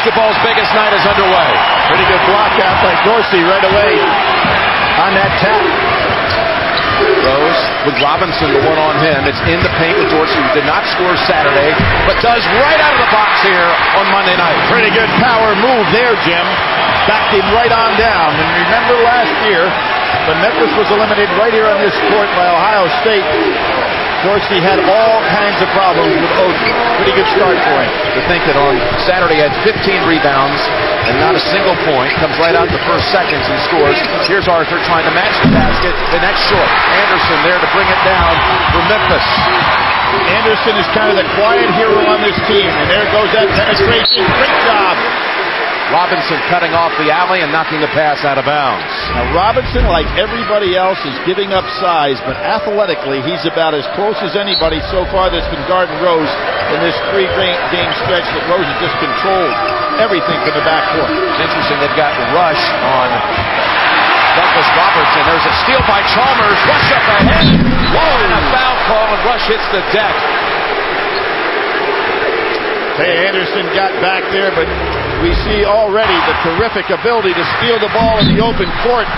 basketball's biggest night is underway. Pretty good block out by Dorsey right away on that tap. Rose with Robinson, the one on him. It's in the paint with Dorsey, who did not score Saturday, but does right out of the box here on Monday night. Pretty good power move there, Jim. Backed him right on down. And remember last year, when Memphis was eliminated right here on this court by Ohio State, Dorsey had all kinds of problems with Oden. Pretty good start for him. To think that on Saturday he had 15 rebounds and not a single point. Comes right out the first seconds and scores. Here's Arthur trying to match the basket. The next short. Anderson there to bring it down for Memphis. Anderson is kind of the quiet hero on this team. And there goes that penetration. Great job. Robinson cutting off the alley and knocking the pass out of bounds. Now Robinson, like everybody else, is giving up size, but athletically he's about as close as anybody so far that's been guarding Rose in this three-game stretch that Rose has just controlled everything from the backcourt. It's interesting they've got Rush on Douglas Robertson. There's a steal by Chalmers. Rush up ahead. Whoa, and a foul call, and Rush hits the deck. Hey, Anderson got back there, but we see already the terrific ability to steal the ball in the open court.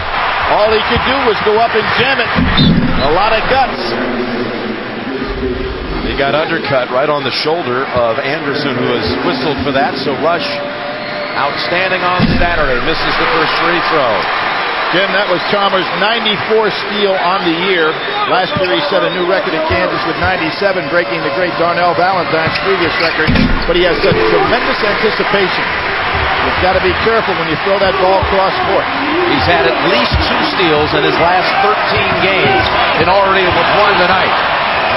All he could do was go up and jam it. A lot of guts. He got undercut right on the shoulder of Anderson, who was whistled for that. So Rush, outstanding on Saturday, misses the first free throw. Jim, that was Chalmers' 94 steal on the year. Last year he set a new record in Kansas with 97, breaking the great Darnell Valentine's previous record. But he has such tremendous anticipation. You've got to be careful when you throw that ball cross court. He's had at least 2 steals in his last 13 games and already with one tonight.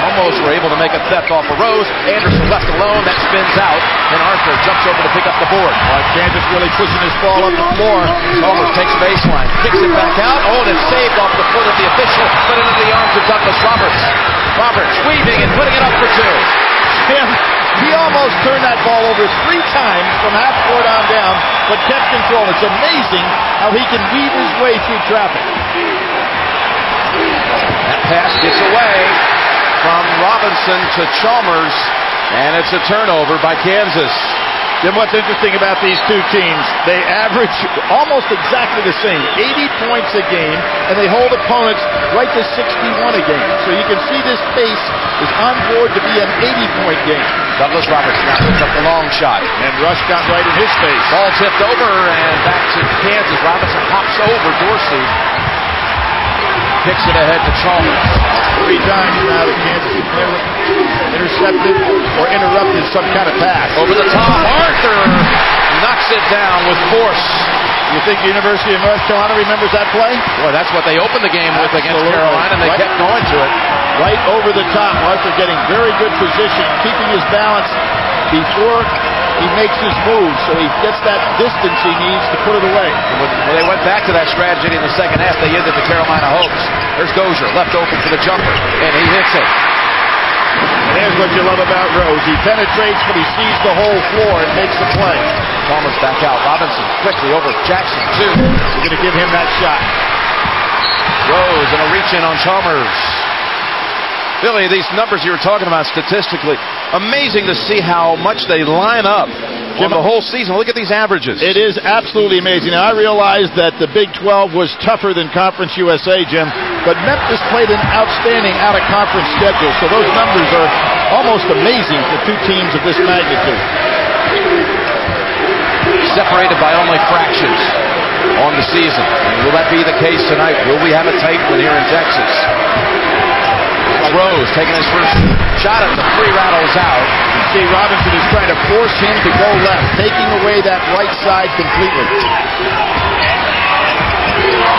Almost were able to make a theft off of Rose. Anderson left alone. That spins out. And Arthur jumps over to pick up the board. Kansas really pushing this ball up the floor. Chalmers takes baseline. Kicks it back out. Oh, and it's saved off the foot of the official. But into the arms of Douglas Roberts. Roberts weaving and putting it up for 2. Jim, he almost turned that ball over 3 times from half court on down, but kept control. It's amazing how he can weave his way through traffic. That pass gets away from Robinson to Chalmers, and it's a turnover by Kansas. Jim, what's interesting about these two teams, they average almost exactly the same, 80 points a game, and they hold opponents right to 61 a game. So you can see this pace is on board to be an 80-point game. Douglas Roberts now puts up the long shot. And Rush got right in his face. Ball tipped over and back to Kansas. Robinson hops over Dorsey. Kicks it ahead to Chalmers. 3 times now that Kansas has intercepted or interrupted some kind of pass. Over the top, Arthur knocks it down with force. You think the University of North Carolina remembers that play? Boy, that's what they opened the game with against Carolina, and they kept going to it. Right over the top. Arthur getting very good position, keeping his balance before he makes his move, so he gets that distance he needs to put it away. Well, they went back to that strategy in the second half. They ended the Carolina hopes. There's Dozier, left open for the jumper, and he hits it. And there's what you love about Rose. He penetrates, but he sees the whole floor and makes the play. Chalmers back out. Robinson quickly over Jackson, too. You're going to give him that shot. Rose and a reach-in on Chalmers. Billy, these numbers you were talking about statistically, amazing to see how much they line up on the whole season. Look at these averages. It is absolutely amazing. Now, I realize that the Big 12 was tougher than Conference USA, Jim, but Memphis played an outstanding out-of-conference schedule, so those numbers are almost amazing for 2 teams of this magnitude. Separated by only fractions on the season. Will that be the case tonight? Will we have a tight one here in Texas? Rose taking his first shot at the 3, rattles out. You see, Robinson is trying to force him to go left, taking away that right side completely.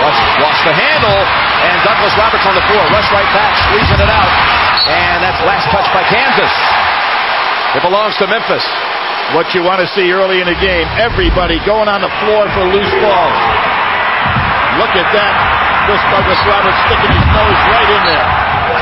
Rush lost the handle, and Douglas Roberts on the floor. Rush right back, squeezing it out. And that's last touch by Kansas. It belongs to Memphis. What you want to see early in the game, everybody going on the floor for loose balls. Look at that. Chris Douglas Roberts sticking his nose right in there.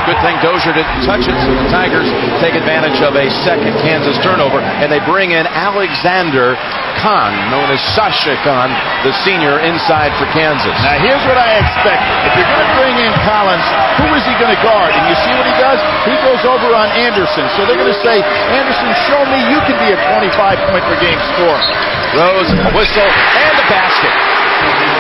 Good thing Dozier didn't touch it, so the Tigers take advantage of a second Kansas turnover, and they bring in Alexander Khan, known as Sasha Khan, the senior inside for Kansas. Now, here's what I expect. If you're going to bring in Collins, who is he going to guard? And you see what he does? He goes over on Anderson. So they're going to say, Anderson, show me you can be a 25-point-per-game scorer. Rose, a whistle, and a basket.